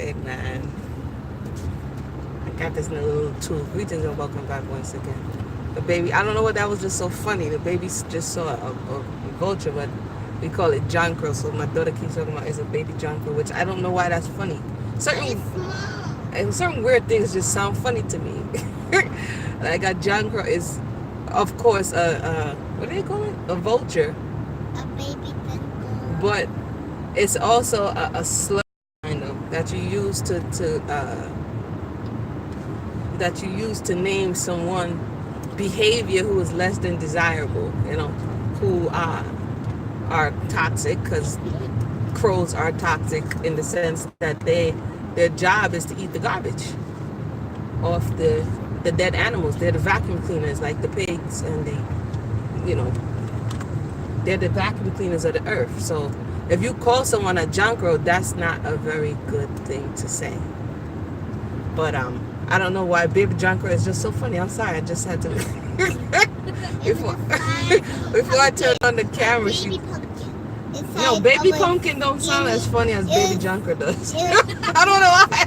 good, man. I got this new little tool. Greetings and welcome back once again. The baby, I don't know what that was just so funny. The baby just saw a vulture, but we call it jonker. So my daughter keeps talking about it's a baby jonker, which I don't know why that's funny. Certain weird things just sound funny to me. Like a jonker is, of course, what do they call it? A vulture. A baby junker. But it's also a slur kind of that you use to name someone behavior who is less than desirable, who are toxic, because crows are toxic in the sense that their job is to eat the garbage off the dead animals. They're the vacuum cleaners, like the pigs, and they're the vacuum cleaners of the earth. So if you call someone a junk crow, that's not a very good thing to say. But I don't know why baby junker is just so funny. I'm sorry, I just had to before I turned on the camera. No, baby pumpkin don't sound as funny as baby junker does. I don't know why.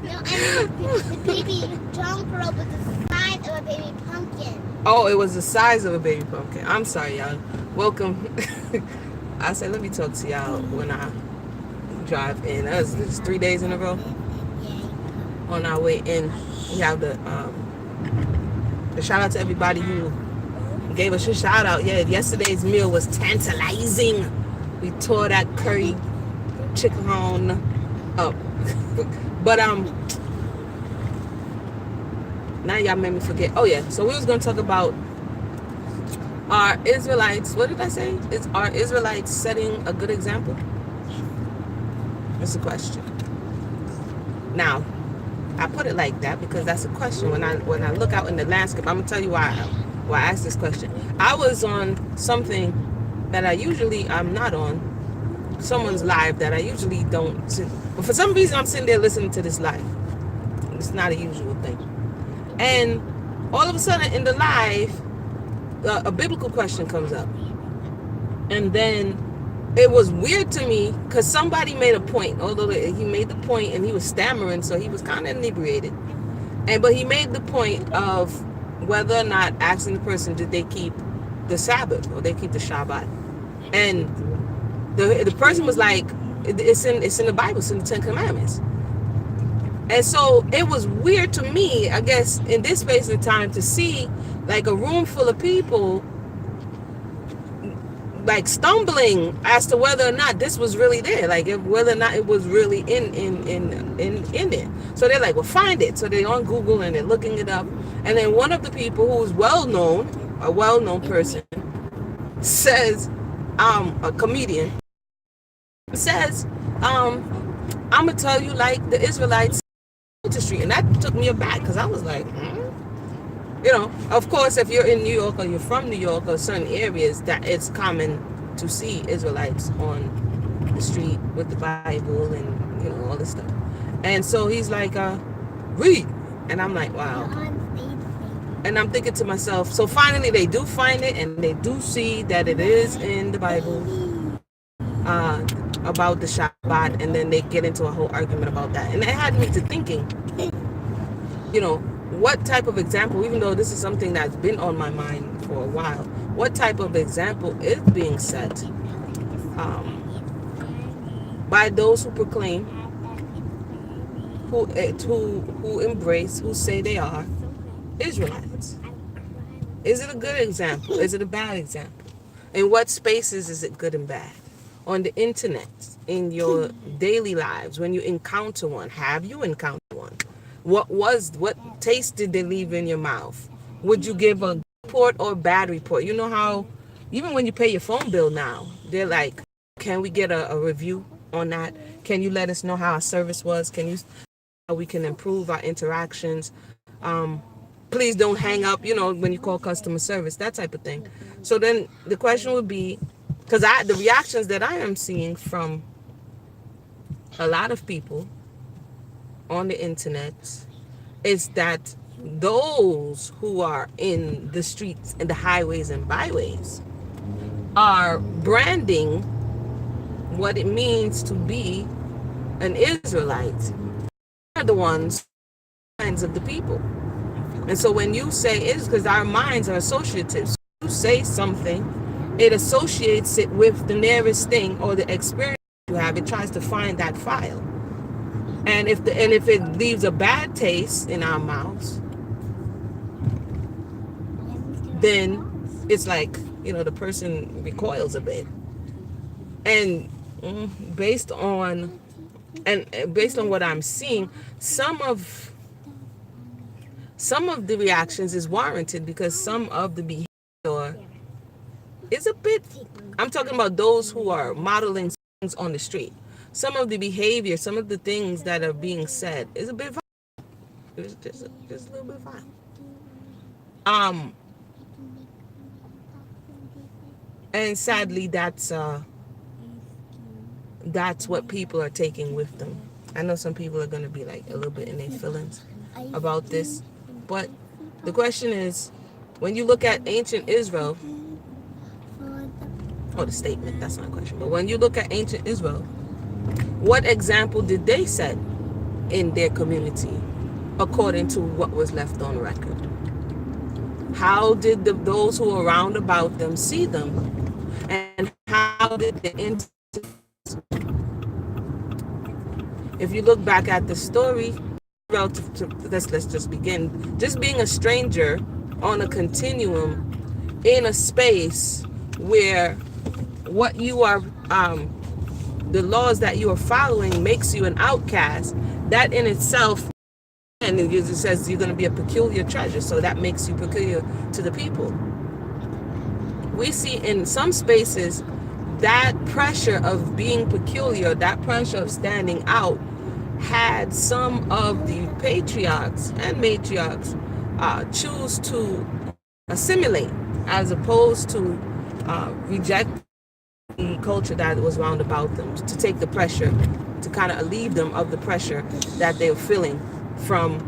No, I mean the baby junker was the size of a baby pumpkin. Oh, it was the size of a baby pumpkin. I'm sorry, y'all. Welcome. I said let me talk to y'all when I drive in. That was 3 days in a row. On our way in, we have the shout out to everybody who gave us a shout out. Yeah, yesterday's meal was tantalizing. We tore that curry chicken up. But now y'all made me forget. Oh yeah, so we was gonna talk about are Israelites. What did I say? Are Israelites setting a good example? That's a question. Now, I put it like that because that's a question. When I look out in the landscape, I'm gonna tell you why I asked this question. I was on something that I'm not on, someone's live that I usually don't sit, but for some reason I'm sitting there listening to this live. It's not a usual thing. And all of a sudden in the live, a biblical question comes up. And then it was weird to me because somebody made a point, although he made the point and he was stammering, so he was kind of inebriated. But he made the point of whether or not asking the person, did they keep the Sabbath or they keep the Shabbat? And the person was like, it's in the Bible, it's in the Ten Commandments. And so it was weird to me, I guess, in this space and time to see like a room full of people like stumbling as to whether or not this was really there, like whether or not it was really in there. So they're like, well, find it. So they're on Google and they're looking it up. And then one of the people who's a well-known person, says, a comedian, says, I'm gonna tell you like the Israelites the street, and that took me aback because I was like, of course, if you're in New York or you're from New York or certain areas, that it's common to see Israelites on the street with the Bible and all this stuff. And so he's like, read, and I'm like, wow. And I'm thinking to myself, so finally they do find it and they do see that it is in the Bible about the Shabbat, and then they get into a whole argument about that. And it had me to thinking, what type of example, even though this is something that's been on my mind for a while, what type of example is being set by those who proclaim, who embrace, who say they are Israelites? Is it a good example? Is it a bad example? In what spaces is it good and bad? On the internet, in your daily lives, when you encounter one, have you encountered one? What taste did they leave in your mouth? Would you give a report or bad report? You know how even when you pay your phone bill now, they're like, can we get a review on that? Can you let us know how our service was? How we can improve our interactions? Please don't hang up, when you call customer service, that type of thing. So then the question would be, because the reactions that I am seeing from a lot of people on the internet is that those who are in the streets and the highways and byways are branding what it means to be an Israelite are the ones minds of the people. And so when you say it's because our minds are associative. So you say something, it associates it with the nearest thing or the experience you have. It tries to find that file. And if it leaves a bad taste in our mouths, then it's like, the person recoils a bit. And based on what I'm seeing, some of the reactions is warranted because some of the behavior is a bit, I'm talking about those who are modeling things on the street. Some of the behavior, some of the things that are being said is a bit violent. It's just a little bit violent. And sadly, that's what people are taking with them. I know some people are going to be like a little bit in their feelings about this, but the question is, when you look at ancient Israel, the statement, that's not a question, but when you look at ancient Israel, what example did they set in their community according to what was left on record? How did those who were around about them see them? And how did they if you look back at the story, relative to, let's just begin, just being a stranger on a continuum in a space where what you are, the laws that you are following makes you an outcast, that in itself, and it says you're going to be a peculiar treasure, so that makes you peculiar to the people. We see in some spaces that pressure of being peculiar, that pressure of standing out, had some of the patriarchs and matriarchs choose to assimilate as opposed to reject the culture that was round about them, to take the pressure, to kind of relieve them of the pressure that they were feeling from,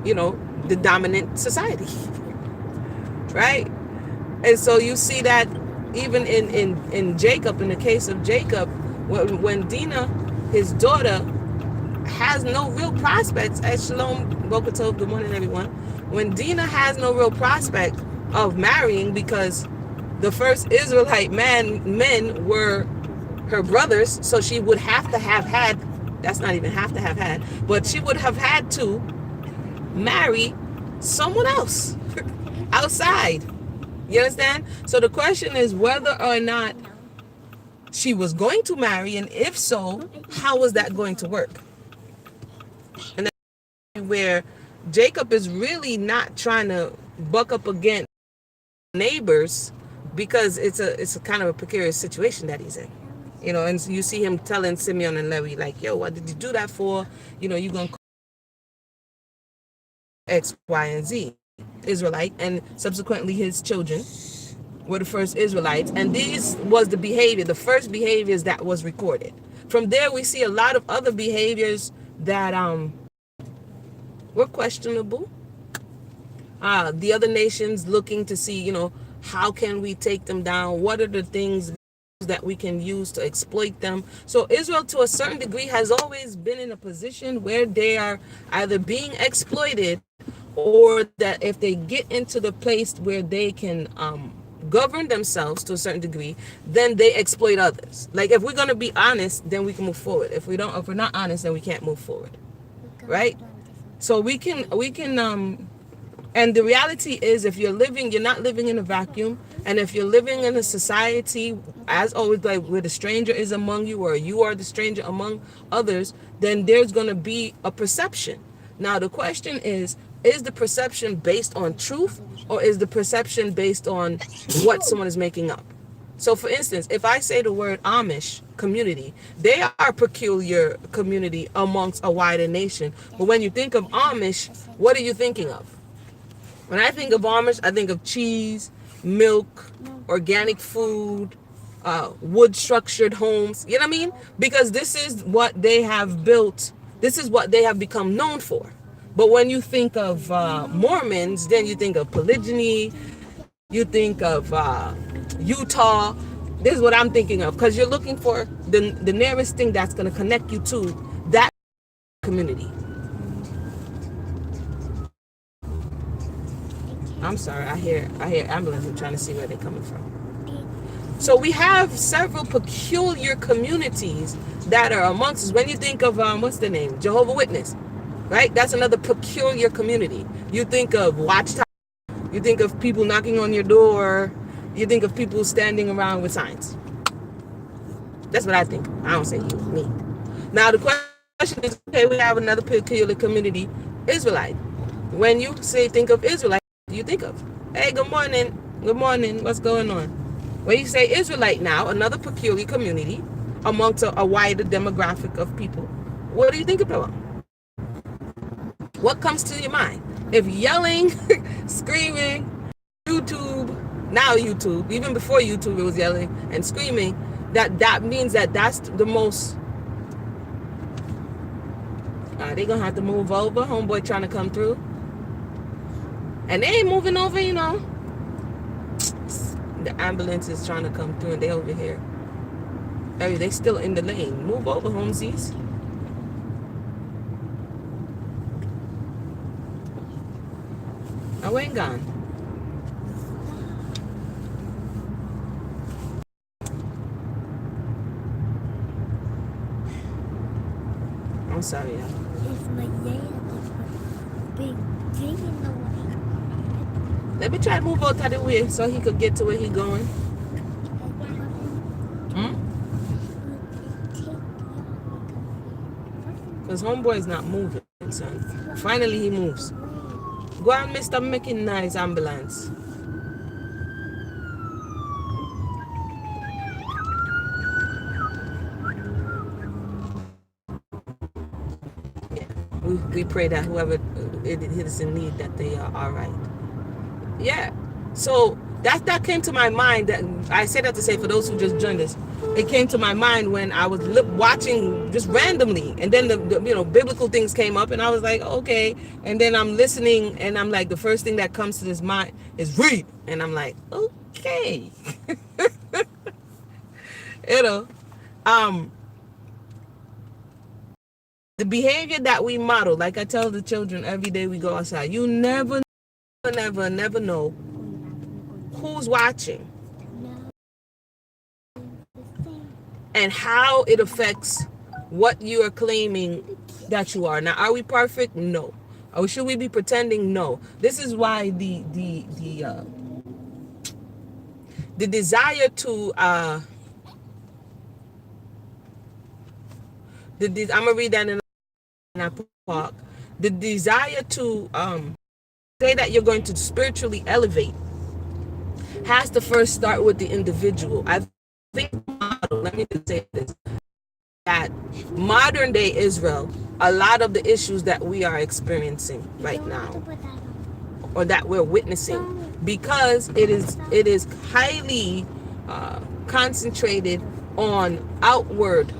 the dominant society, right? And so you see that even in Jacob, in the case of Jacob, when Dinah, his daughter, has no real prospects, as Shalom, Boker Tov, good morning everyone, when Dinah has no real prospect of marrying because the first Israelite men were her brothers, so she would have to have had, that's not even have to have had, but she would have had to marry someone else outside. You understand? So the question is whether or not she was going to marry, and if so, how was that going to work? And that's where Jacob is really not trying to buck up against neighbors, because it's a kind of a precarious situation that he's in. And you see him telling Simeon and Levi, like, yo, what did you do that for? You're going to call X, Y, and Z. Israelite, and subsequently his children were the first Israelites, and this was the behavior, the first behaviors that was recorded. From there we see a lot of other behaviors that were questionable. The other nations looking to see, how can we take them down? What are the things that we can use to exploit them? So Israel, to a certain degree, has always been in a position where they are either being exploited, or that if they get into the place where they can govern themselves to a certain degree, then they exploit others. Like, if we're going to be honest, then we can move forward. If we're not honest, then we can't move forward, right? So we can and the reality is, if you're not living in a vacuum, and if you're living in a society, as always, like where the stranger is among you, or you are the stranger among others, then there's going to be a perception. Now the question is the perception based on truth, or is the perception based on what someone is making up? So for instance, if I say the word Amish community, they are a peculiar community amongst a wider nation. But when you think of Amish, what are you thinking of? When I think of Amish, I think of cheese, milk, organic food, wood-structured homes. You know what I mean? Because this is what they have built. This is what they have become known for. But when you think of Mormons, then you think of polygyny, you think of Utah. This is what I'm thinking of, because you're looking for the nearest thing that's going to connect you to community. I'm sorry, I hear ambulance. I'm trying to see where they're coming from. So we have several peculiar communities that are amongst us. When you think of what's the name, Jehovah's Witness, right? That's another peculiar community. You think of Watchtower. You think of people knocking on your door. You think of people standing around with signs. That's what I think. I don't say you, me. Now the question is, okay, we have another peculiar community, Israelite. When you think of Israelite, what do you think of? Hey, good morning. Good morning. What's going on? When you say Israelite now, another peculiar community amongst a wider demographic of people, what do you think about? What comes to your mind? If yelling, screaming, YouTube, even before YouTube it was yelling and screaming, that means that's the most. They gonna have to move over. Homeboy trying to come through. And they ain't moving over, you know. The ambulance is trying to come through and they over here. Hey, they still in the lane. Move over, homesies. I ain't gone. I'm sorry, y'all. It's my big thing in the way. Let me try to move out of the way so he could get to where he going. Because homeboy's not moving, son. Finally he moves. Go on, Mr. Making Nice ambulance. Yeah. We pray that whoever is in need, that they are all right. Yeah. So that came to my mind. That I say that to say, for those who just joined us, it came to my mind when I was watching just randomly, and then the biblical things came up, and I was like, okay. And then I'm listening, and I'm like, the first thing that comes to this mind is read, and I'm like, okay. The behavior that we model, like I tell the children every day we go outside, you never know who's watching and how it affects what you are claiming that you are. Now, are we perfect? No. Or should we be pretending? No. This is why the desire to I'm gonna read that in a park. The desire to say that you're going to spiritually elevate has to first start with the individual. I think, let me just say this, that modern day Israel, a lot of the issues that we are experiencing right now, or that we're witnessing, because it is highly concentrated on outward,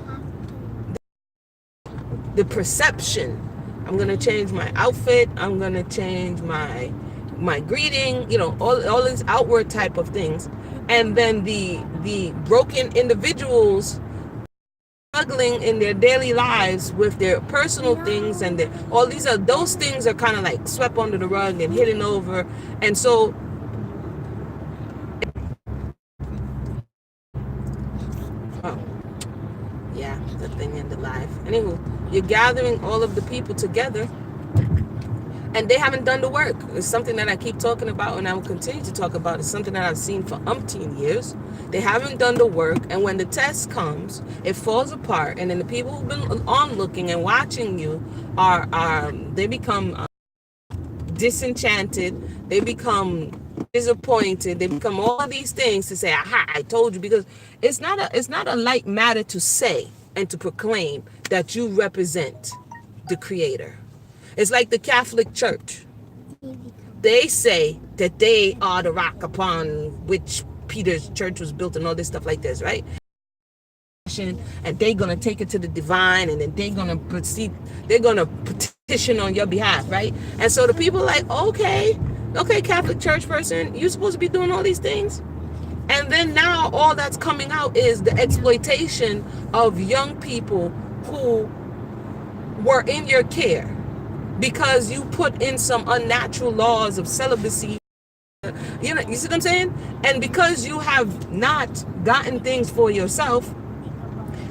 the perception. I'm gonna change my outfit. I'm gonna change my greeting. All these outward type of things, and then the broken individuals struggling in their daily lives with their personal things, and those things are kind of like swept under the rug and hidden over, and so. Oh, yeah, the thing in the life. Anywho, you're gathering all of the people together, and they haven't done the work. It's something that I keep talking about, and I will continue to talk about. It's something that I've seen for umpteen years. They haven't done the work, and when the test comes, it falls apart, and then the people who've been onlooking and watching you they become disenchanted. They become disappointed. They become all of these things to say, "Aha! I told you," because it's not a light matter to say and to proclaim that you represent the Creator. It's like the Catholic Church. They say that they are the rock upon which Peter's church was built and all this stuff like this, right? And they're going to take it to the divine, and then they're going to petition on your behalf, right? And so the people are like, okay, Catholic Church person, you're supposed to be doing all these things. And then now all that's coming out is the exploitation of young people who were in your care because you put in some unnatural laws of celibacy. You see what I'm saying? And because you have not gotten things for yourself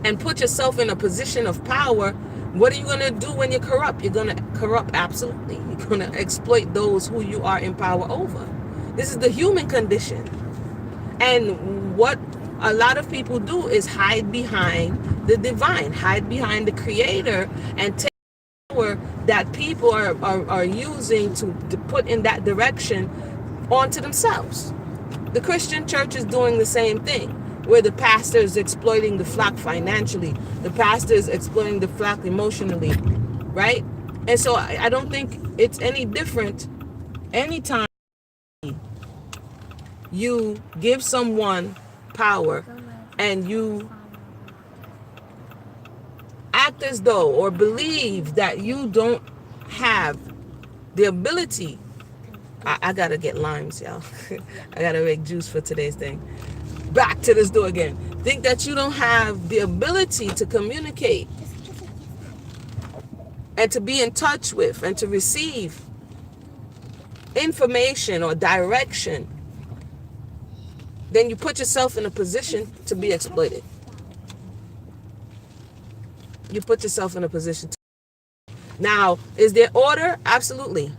and put yourself in a position of power, what are you going to do when you're corrupt? You're going to corrupt, absolutely. You're going to exploit those who you are in power over. This is the human condition. And what a lot of people do is hide behind the divine, hide behind the creator, and take power that people are using to put in that direction onto themselves. The Christian church is doing the same thing, where the pastor is exploiting the flock financially, the pastor is exploiting the flock emotionally, right? And so I don't think it's any different anytime you give someone power and you act as though or believe that you don't have the ability. I gotta get limes, y'all. I gotta make juice for today's thing. Back to the store again. Think that you don't have the ability to communicate and to be in touch with and to receive information or direction, then you put yourself in a position to be exploited. You put yourself in a position to. Now, is there order? Absolutely.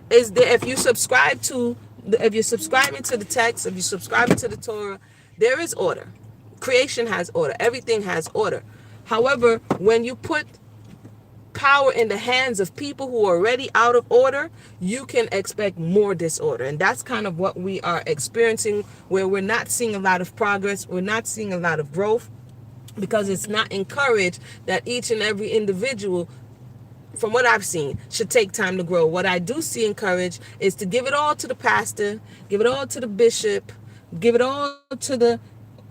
Is there, if you're subscribing to the text, if you're subscribing to the Torah, there is order. Creation has order. Everything has order. However, when you put power in the hands of people who are already out of order, you can expect more disorder. And that's kind of what we are experiencing, where we're not seeing a lot of progress. We're not seeing a lot of growth because it's not encouraged that each and every individual, from what I've seen, should take time to grow. What I do see encouraged is to give it all to the pastor, give it all to the bishop, give it all to the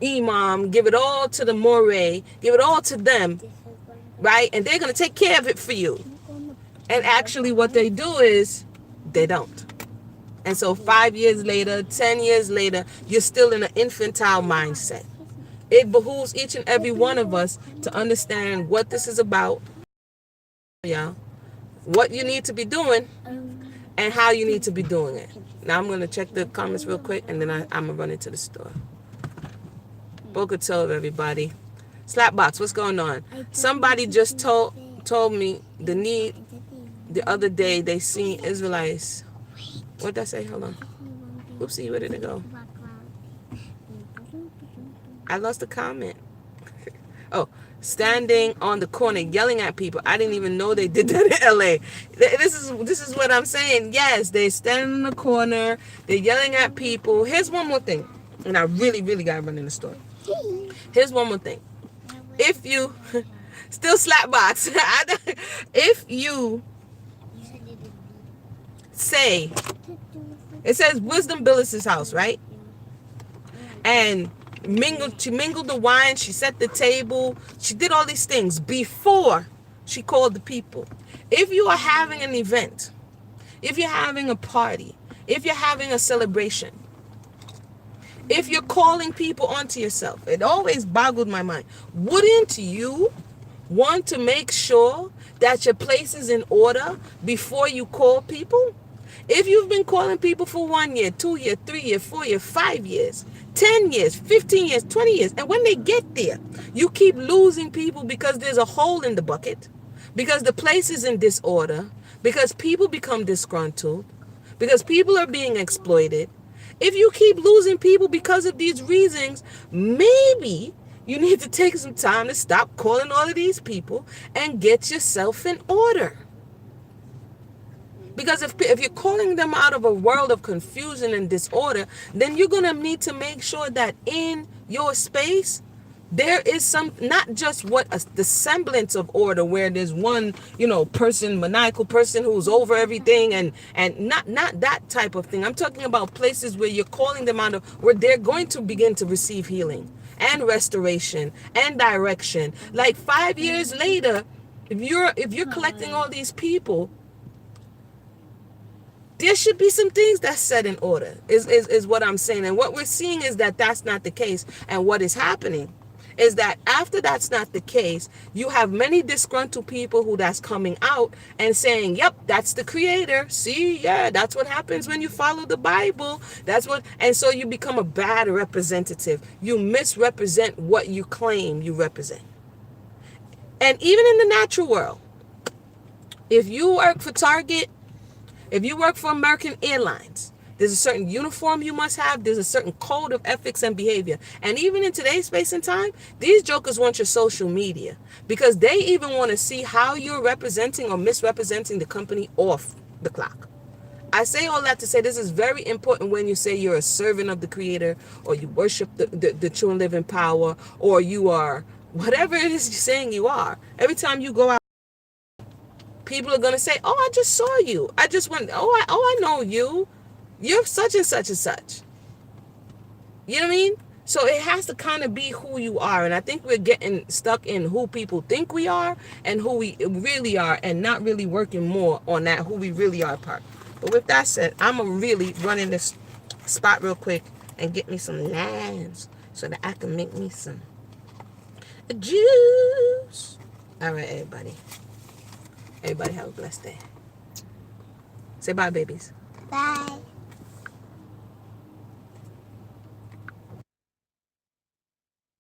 imam, give it all to the moreh, give it all to them, right? And they're going to take care of it for you. And actually what they do is they don't. And so 5 years later, 10 years later, you're still in an infantile mindset. It behooves each and every one of us to understand what this is about, y'all, what you need to be doing and how you need to be doing it. Now I'm going to check the comments real quick and then I'm going to run into the store. Boca Tov, everybody. Slapbox, what's going on? Somebody just told me the other day they seen Israelites. What did I say? Hold on. Oopsie, where did it go? I lost the comment. Oh, standing on the corner yelling at people. I didn't even know they did that in LA. This is what I'm saying. Yes, they stand in the corner. They're yelling at people. Here's one more thing. And I really, really got to run in the store. Here's one more thing. If you still slapbox, if you say, it says wisdom builds his house, right? And she mingled the wine, she set the table, she did all these things before she called the people. If you are having an event, if you're having a party, if you're having a celebration, if you're calling people onto yourself, it always boggled my mind. Wouldn't you want to make sure that your place is in order before you call people? If you've been calling people for 1 year, 2 year, 3 year, 4 year, 5 years, 10 years, 15 years, 20 years, and when they get there, you keep losing people because there's a hole in the bucket, because the place is in disorder, because people become disgruntled, because people are being exploited. If you keep losing people because of these reasons, maybe you need to take some time to stop calling all of these people and get yourself in order. Because if you're calling them out of a world of confusion and disorder, then you're going to need to make sure that in your space, there is some, not just the semblance of order where there's one, maniacal person who's over everything and not that type of thing. I'm talking about places where you're calling them out of, where they're going to begin to receive healing and restoration and direction. Like 5 years later, if you're collecting all these people, there should be some things that's set in order, is what I'm saying. And what we're seeing is that that's not the case. And what is happening is that after that's not the case, you have many disgruntled people who that's coming out and saying, yep, that's the creator. See, yeah, that's what happens when you follow the Bible. That's what, and so you become a bad representative. You misrepresent what you claim you represent. And even in the natural world, if you work for Target, if you work for American Airlines, there's a certain uniform you must have. There's a certain code of ethics and behavior. And even in today's space and time, these jokers want your social media because they even want to see how you're representing or misrepresenting the company off the clock. I say all that to say this is very important when you say you're a servant of the Creator, or you worship the true and living power, or you are whatever it is you're saying you are. Every time you go out, people are going to say, oh, I just saw you. I just went, I know you. You're such and such and such. You know what I mean? So it has to kind of be who you are. And I think we're getting stuck in who people think we are and who we really are, and not really working more on that who we really are part. But with that said, I'm going to really run in this spot real quick and get me some lands so that I can make me some juice. All right, everybody. Everybody have a blessed day. Say bye, babies.